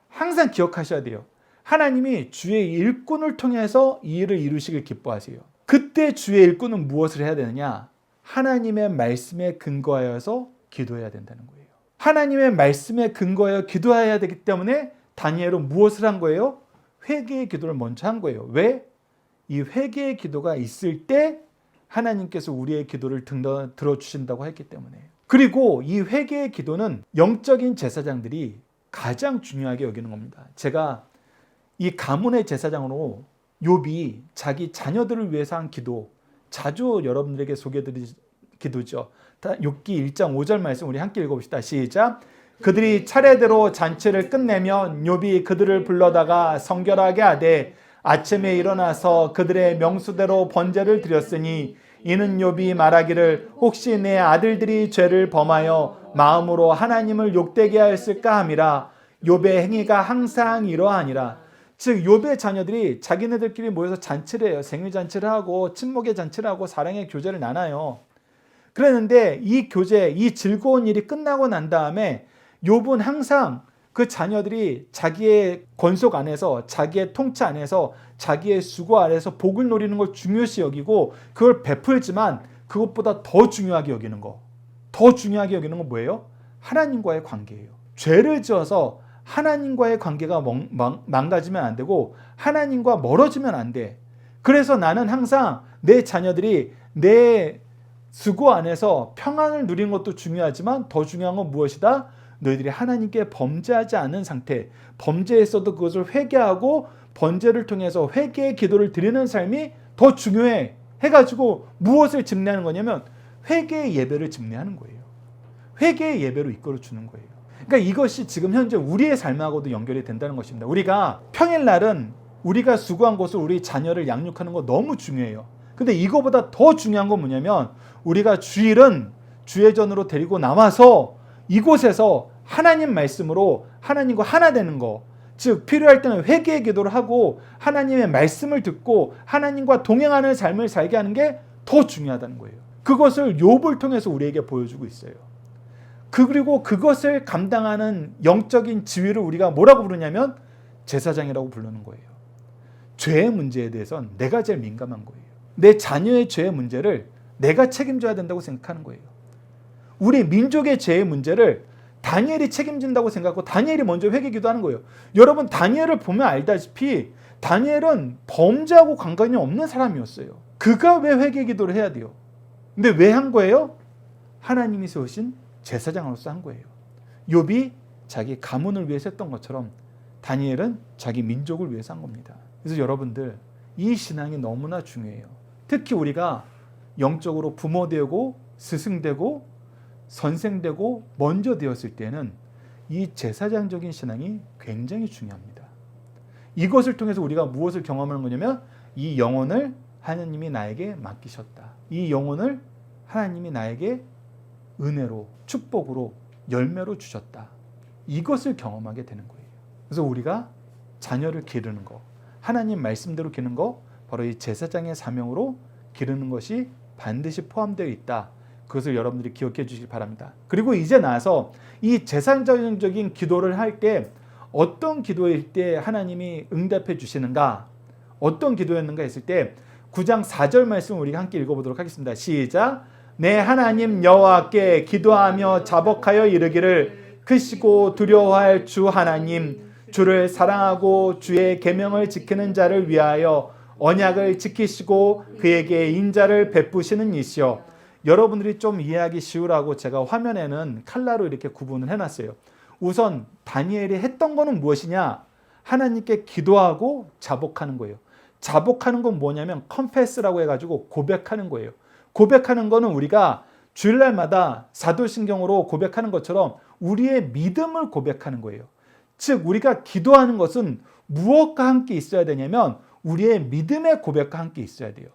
항상 기억하셔야 돼요. 하나님이 주의 일꾼을 통해서 이 일을 이루시길 기뻐하세요. 그때 주의 일꾼은 무엇을 해야 되느냐? 하나님의 말씀에 근거하여서 기도해야 된다는 거예요. 하나님의 말씀에 근거하여 기도해야 되기 때문에 다니엘은 무엇을 한 거예요? 회개의 기도를 먼저 한 거예요. 왜? 이 회개의 기도가 있을 때 하나님께서 우리의 기도를 들어주신다고 했기 때문에. 그리고 이 회개의 기도는 영적인 제사장들이 가장 중요하게 여기는 겁니다. 제가 이 가문의 제사장으로 욥이 자기 자녀들을 위해서 한 기도, 자주 여러분들에게 소개해드린 기도죠. 욥기 1장 5절 말씀 우리 함께 읽어봅시다. 시작. 그들이 차례대로 잔치를 끝내면 욥이 그들을 불러다가 성결하게 하되 아침에 일어나서 그들의 명수대로 번제를 드렸으니 이는 욥이 말하기를 혹시 내 아들들이 죄를 범하여 마음으로 하나님을 욕되게 하였을까 함이라. 욥의 행위가 항상 이러하니라. 즉 욥의 자녀들이 자기네들끼리 모여서 잔치를 해요. 생일잔치를 하고 친목의 잔치를 하고 사랑의 교제를 나눠요. 그랬는데 이 교제, 이 즐거운 일이 끝나고 난 다음에 욥은 항상 그 자녀들이 자기의 권속 안에서, 자기의 통치 안에서, 자기의 수고 아래에서 복을 노리는 걸 중요시 여기고 그걸 베풀지만 그것보다 더 중요하게 여기는 거. 더 중요하게 여기는 건 뭐예요? 하나님과의 관계예요. 죄를 지어서 하나님과의 관계가 망가지면 안 되고 하나님과 멀어지면 안 돼. 그래서 나는 항상 내 자녀들이 내 수고 안에서 평안을 누리는 것도 중요하지만 더 중요한 건 무엇이다? 너희들이 하나님께 범죄하지 않은 상태, 범죄했어도 그것을 회개하고 번제를 통해서 회개의 기도를 드리는 삶이 더 중요해 해가지고 무엇을 집례하는 거냐면 회개의 예배를 집례하는 거예요. 회개의 예배로 이끌어주는 거예요. 그러니까 이것이 지금 현재 우리의 삶하고도 연결이 된다는 것입니다. 우리가 평일날은 우리가 수고한 것을 우리 자녀를 양육하는 거 너무 중요해요. 근데 이거보다 더 중요한 건 뭐냐면 우리가 주일은 주회전으로 데리고 나와서 이곳에서 하나님 말씀으로 하나님과 하나 되는 거, 즉 필요할 때는 회개의 기도를 하고 하나님의 말씀을 듣고 하나님과 동행하는 삶을 살게 하는 게 더 중요하다는 거예요. 그것을 욥을 통해서 우리에게 보여주고 있어요. 그리고 그것을 감당하는 영적인 지위를 우리가 뭐라고 부르냐면 제사장이라고 부르는 거예요. 죄의 문제에 대해서는 내가 제일 민감한 거예요. 내 자녀의 죄의 문제를 내가 책임져야 된다고 생각하는 거예요. 우리 민족의 죄의 문제를 다니엘이 책임진다고 생각하고 다니엘이 먼저 회개기도 하는 거예요. 여러분 다니엘을 보면 알다시피 다니엘은 범죄하고 관관이 없는 사람이었어요. 그가 왜 회개기도를 해야 돼요? 근데 왜 한 거예요? 하나님이 세우신 제사장으로서 한 거예요. 욥이 자기 가문을 위해서 했던 것처럼 다니엘은 자기 민족을 위해서 한 겁니다. 그래서 여러분들 이 신앙이 너무나 중요해요. 특히 우리가 영적으로 부모되고 스승되고 선생되고 먼저 되었을 때는 이 제사장적인 신앙이 굉장히 중요합니다. 이것을 통해서 우리가 무엇을 경험하는 거냐면 이 영혼을 하나님이 나에게 맡기셨다. 이 영혼을 하나님이 나에게 은혜로, 축복으로, 열매로 주셨다. 이것을 경험하게 되는 거예요. 그래서 우리가 자녀를 기르는 거, 하나님 말씀대로 기르는 거, 바로 이 제사장의 사명으로 기르는 것이 반드시 포함되어 있다. 그것을 여러분들이 기억해 주시기 바랍니다. 그리고 이제 나서 이 제사장적인 기도를 할 때 어떤 기도일 때 하나님이 응답해 주시는가, 어떤 기도였는가 했을 때 9장 4절 말씀 우리가 함께 읽어보도록 하겠습니다. 시작. 내 하나님 여호와께 기도하며 자복하여 이르기를 크시고 두려워할 주 하나님, 주를 사랑하고 주의 계명을 지키는 자를 위하여 언약을 지키시고 그에게 인자를 베푸시는 이시여. 여러분들이 좀 이해하기 쉬우라고 제가 화면에는 칼라로 이렇게 구분을 해놨어요. 우선 다니엘이 했던 거는 무엇이냐? 하나님께 기도하고 자복하는 거예요. 자복하는 건 뭐냐면 컨페스라고 해가지고 고백하는 거예요. 고백하는 거는 우리가 주일날마다 사도신경으로 고백하는 것처럼 우리의 믿음을 고백하는 거예요. 즉 우리가 기도하는 것은 무엇과 함께 있어야 되냐면 우리의 믿음의 고백과 함께 있어야 돼요.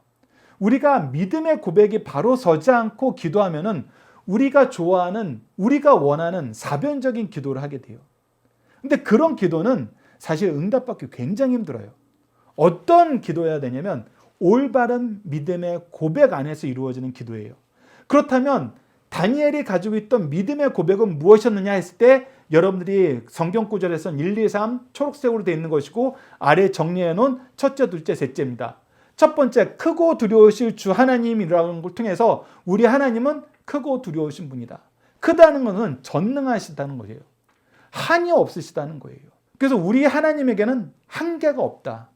우리가 믿음의 고백이 바로 서지 않고 기도하면은 우리가 좋아하는, 우리가 원하는 사변적인 기도를 하게 돼요. 근데 그런 기도는 사실 응답받기 굉장히 힘들어요. 어떤 기도해야 되냐면 올바른 믿음의 고백 안에서 이루어지는 기도예요. 그렇다면 다니엘이 가지고 있던 믿음의 고백은 무엇이었느냐 했을 때 여러분들이 성경 구절에서는 1, 2, 3 초록색으로 되어 있는 것이고 아래에 정리해 놓은 첫째, 둘째, 셋째입니다. 첫 번째, 크고 두려우실 주 하나님이라는 걸 통해서 우리 하나님은 크고 두려우신 분이다. 크다는 것은 전능하시다는 거예요. 한이 없으시다는 거예요. 그래서 우리 하나님에게는 한계가 없다.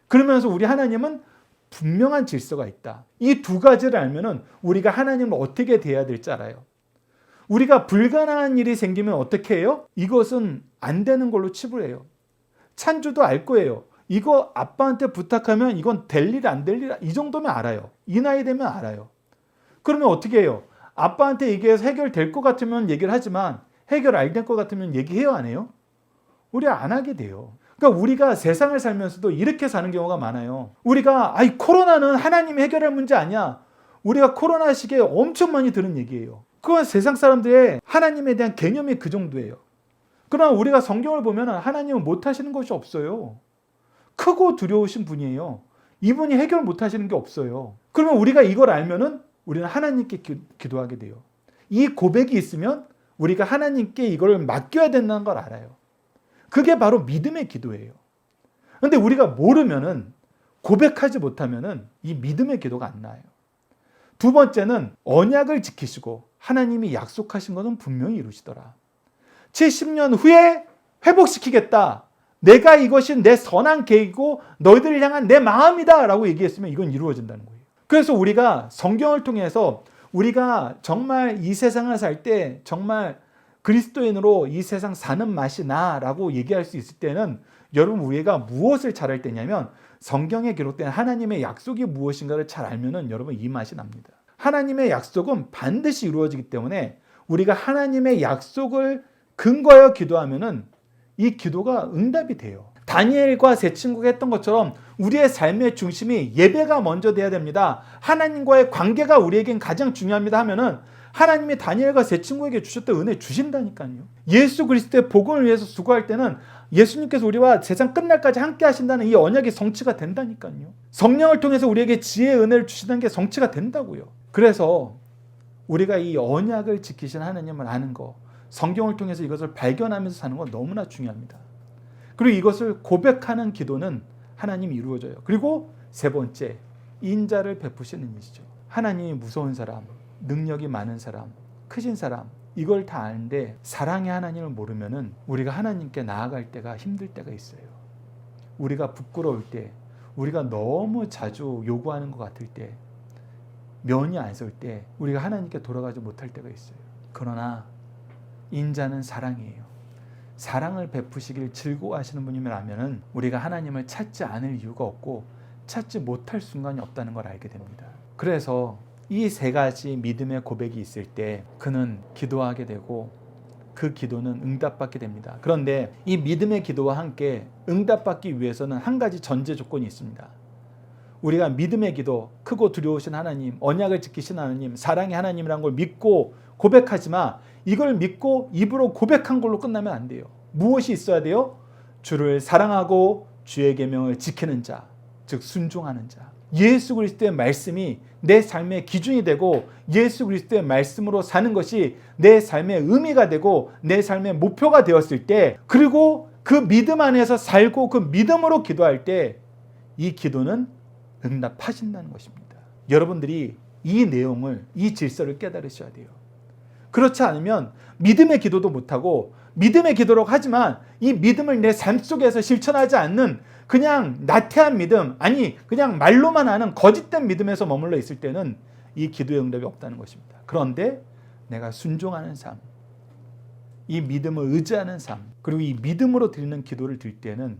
그러면서 우리 하나님은 분명한 질서가 있다. 이 두 가지를 알면은 우리가 하나님을 어떻게 대해야 될지 알아요. 우리가 불가능한 일이 생기면 어떻게 해요? 이것은 안 되는 걸로 치부해요. 찬주도 알 거예요. 이거 아빠한테 부탁하면 이건 될 일 안 될 일 이 정도면 알아요. 이 나이 되면 알아요. 그러면 어떻게 해요? 아빠한테 얘기해서 해결될 것 같으면 얘기를 하지만 해결 안 될 것 같으면 얘기해요, 안 해요? 우리 안 하게 돼요. 그러니까 우리가 세상을 살면서도 이렇게 사는 경우가 많아요. 우리가 코로나는 하나님이 해결할 문제 아니야. 우리가 코로나 시기에 엄청 많이 들은 얘기예요. 그건 세상 사람들의 하나님에 대한 개념이 그 정도예요. 그러나 우리가 성경을 보면 하나님은 못하시는 것이 없어요. 크고 두려우신 분이에요. 이분이 해결 못하시는 게 없어요. 그러면 우리가 이걸 알면은 우리는 하나님께 기도하게 돼요. 이 고백이 있으면 우리가 하나님께 이걸 맡겨야 된다는 걸 알아요. 그게 바로 믿음의 기도예요. 그런데 우리가 모르면은 고백하지 못하면은 이 믿음의 기도가 안 나와요. 두 번째는 언약을 지키시고 하나님이 약속하신 것은 분명히 이루시더라. 70년 후에 회복시키겠다. 내가 이것이 내 선한 계획이고 너희들을 향한 내 마음이다 라고 얘기했으면 이건 이루어진다는 거예요. 그래서 우리가 성경을 통해서 우리가 정말 이 세상을 살 때 정말 그리스도인으로 이 세상 사는 맛이 나라고 얘기할 수 있을 때는 여러분 우리가 무엇을 잘 알 때냐면 성경에 기록된 하나님의 약속이 무엇인가를 잘 알면은 여러분 이 맛이 납니다. 하나님의 약속은 반드시 이루어지기 때문에 우리가 하나님의 약속을 근거하여 기도하면은 이 기도가 응답이 돼요. 다니엘과 세 친구가 했던 것처럼 우리의 삶의 중심이 예배가 먼저 돼야 됩니다. 하나님과의 관계가 우리에겐 가장 중요합니다 하면은 하나님이 다니엘과 세 친구에게 주셨던 은혜 주신다니까요. 예수 그리스도의 복음을 위해서 수고할 때는 예수님께서 우리와 세상 끝날까지 함께 하신다는 이 언약이 성취가 된다니까요. 성령을 통해서 우리에게 지혜의 은혜를 주시는 게 성취가 된다고요. 그래서 우리가 이 언약을 지키신 하나님을 아는 거, 성경을 통해서 이것을 발견하면서 사는 건 너무나 중요합니다. 그리고 이것을 고백하는 기도는 하나님이 이루어져요. 그리고 세 번째, 인자를 베푸시는 이시죠. 하나님이 무서운 사람, 능력이 많은 사람, 크신 사람, 이걸 다 아는데 사랑의 하나님을 모르면은 우리가 하나님께 나아갈 때가 힘들 때가 있어요. 우리가 부끄러울 때, 우리가 너무 자주 요구하는 것 같을 때, 면이 안 설 때 우리가 하나님께 돌아가지 못할 때가 있어요. 그러나 인자는 사랑이에요. 사랑을 베푸시길 즐거워하시는 분이라면 우리가 하나님을 찾지 않을 이유가 없고 찾지 못할 순간이 없다는 걸 알게 됩니다. 그래서 이 세 가지 믿음의 고백이 있을 때 그는 기도하게 되고 그 기도는 응답받게 됩니다. 그런데 이 믿음의 기도와 함께 응답받기 위해서는 한 가지 전제 조건이 있습니다. 우리가 믿음의 기도, 크고 두려우신 하나님, 언약을 지키신 하나님, 사랑의 하나님이라는 걸 믿고 고백하지만 이걸 믿고 입으로 고백한 걸로 끝나면 안 돼요. 무엇이 있어야 돼요? 주를 사랑하고 주의 계명을 지키는 자, 즉 순종하는 자. 예수 그리스도의 말씀이 내 삶의 기준이 되고 예수 그리스도의 말씀으로 사는 것이 내 삶의 의미가 되고 내 삶의 목표가 되었을 때, 그리고 그 믿음 안에서 살고 그 믿음으로 기도할 때 이 기도는 응답하신다는 것입니다. 여러분들이 이 내용을, 이 질서를 깨달으셔야 돼요. 그렇지 않으면 믿음의 기도도 못하고 믿음의 기도라고 하지만 이 믿음을 내 삶 속에서 실천하지 않는 그냥 나태한 믿음, 아니 그냥 말로만 하는 거짓된 믿음에서 머물러 있을 때는 이 기도의 응답이 없다는 것입니다. 그런데 내가 순종하는 삶, 이 믿음을 의지하는 삶, 그리고 이 믿음으로 드리는 기도를 드릴 때는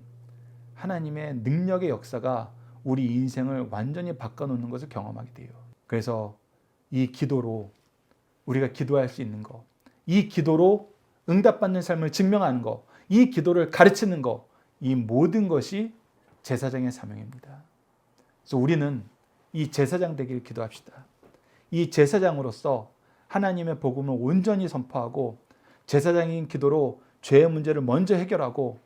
하나님의 능력의 역사가 우리 인생을 완전히 바꿔놓는 것을 경험하게 돼요. 그래서 이 기도로 우리가 기도할 수 있는 거, 이 기도로 응답받는 삶을 증명하는 거, 이 기도를 가르치는 거, 이 모든 것이 제사장의 사명입니다. 그래서 우리는 이 제사장 되기를 기도합시다. 이 제사장으로서 하나님의 복음을 온전히 선포하고 제사장인 기도로 죄의 문제를 먼저 해결하고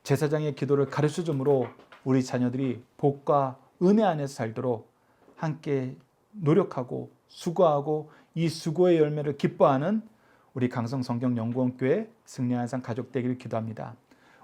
제사장의 기도를 가르쳐줌으로 우리 자녀들이 복과 은혜 안에서 살도록 함께 노력하고 수고하고 이 수고의 열매를 기뻐하는 우리 강성성경연구원교회 승리한산 가족 되기를 기도합니다.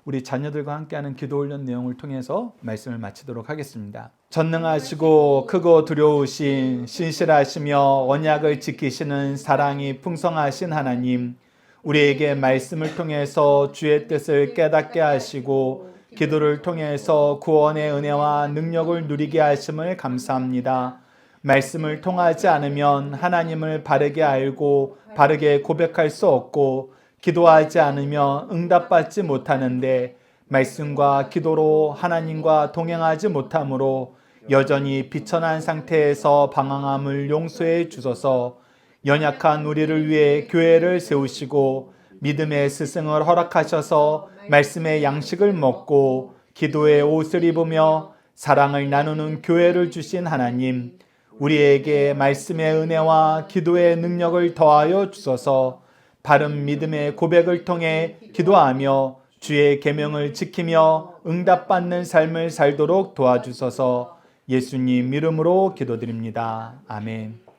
우리 자녀들과 함께하는 기도 훈련 내용을 통해서 말씀을 마치도록 하겠습니다. 전능하시고 크고 두려우신 신실하시며 언약을 지키시는 사랑이 풍성하신 하나님, 우리에게 말씀을 통해서 주의 뜻을 깨닫게 하시고 기도를 통해서 구원의 은혜와 능력을 누리게 하심을 감사합니다. 말씀을 통하지 않으면 하나님을 바르게 알고 바르게 고백할 수 없고 기도하지 않으면 응답받지 못하는데 말씀과 기도로 하나님과 동행하지 못함으로 여전히 비천한 상태에서 방황함을 용서해 주소서. 연약한 우리를 위해 교회를 세우시고 믿음의 스승을 허락하셔서 말씀의 양식을 먹고 기도의 옷을 입으며 사랑을 나누는 교회를 주신 하나님, 우리에게 말씀의 은혜와 기도의 능력을 더하여 주소서. 바른 믿음의 고백을 통해 기도하며 주의 계명을 지키며 응답받는 삶을 살도록 도와주소서. 예수님 이름으로 기도드립니다. 아멘.